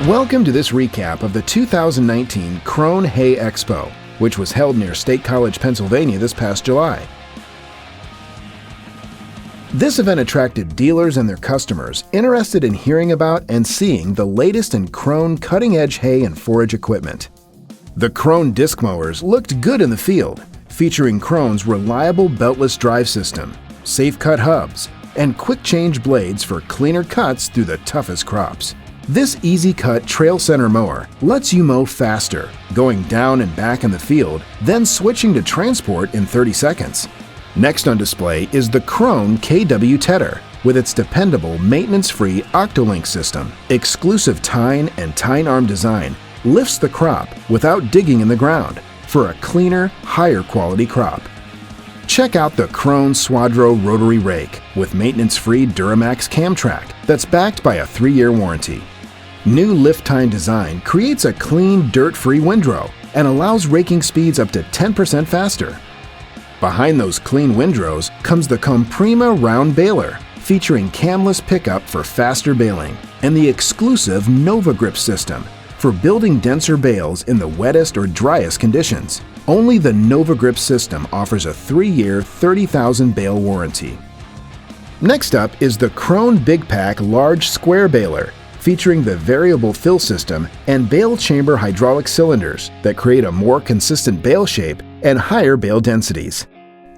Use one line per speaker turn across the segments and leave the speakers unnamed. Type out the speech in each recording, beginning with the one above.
Welcome to this recap of the 2019 Krone Hay Expo, which was held near State College, Pennsylvania this past July. This event attracted dealers and their customers interested in hearing about and seeing the latest in Krone cutting-edge hay and forage equipment. The Krone disc mowers looked good in the field, featuring Krone's reliable beltless drive system, safe cut hubs, and quick change blades for cleaner cuts through the toughest crops. This easy-cut trail center mower lets you mow faster, going down and back in the field, then switching to transport in 30 seconds. Next on display is the Krone KW Tedder, with its dependable, maintenance-free Octolink system. Exclusive tine and tine arm design lifts the crop without digging in the ground for a cleaner, higher quality crop. Check out the Krone Suadro Rotary Rake with maintenance-free Duramax cam track that's backed by a 3-year warranty. New lift tine design creates a clean, dirt-free windrow and allows raking speeds up to 10% faster. Behind those clean windrows comes the Comprima round baler, featuring camless pickup for faster baling, and the exclusive Nova Grip system for building denser bales in the wettest or driest conditions. Only the Nova Grip system offers a 3-year, 30,000 bale warranty. Next up is the Krone Big Pack Large Square Baler, featuring the variable fill system and bale chamber hydraulic cylinders that create a more consistent bale shape and higher bale densities.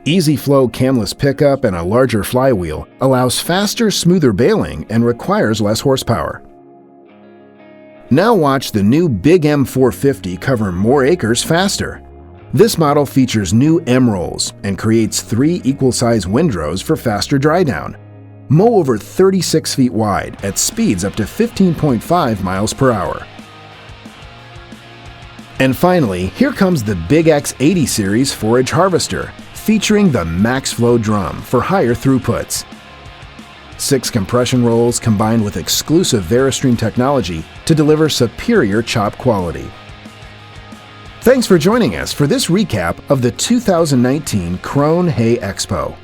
Easy flow camless pickup and a larger flywheel allows faster, smoother baling and requires less horsepower. Now watch the new Big M450 cover more acres faster. This model features new M-rolls and creates 3 equal-size windrows for faster dry down. Mow over 36 feet wide at speeds up to 15.5 miles per hour. And finally, here comes the Big X80 series forage harvester, featuring the Max Flow drum for higher throughputs. 6 compression rolls combined with exclusive Veristream technology to deliver superior chop quality. Thanks for joining us for this recap of the 2019 Krone Hay Expo.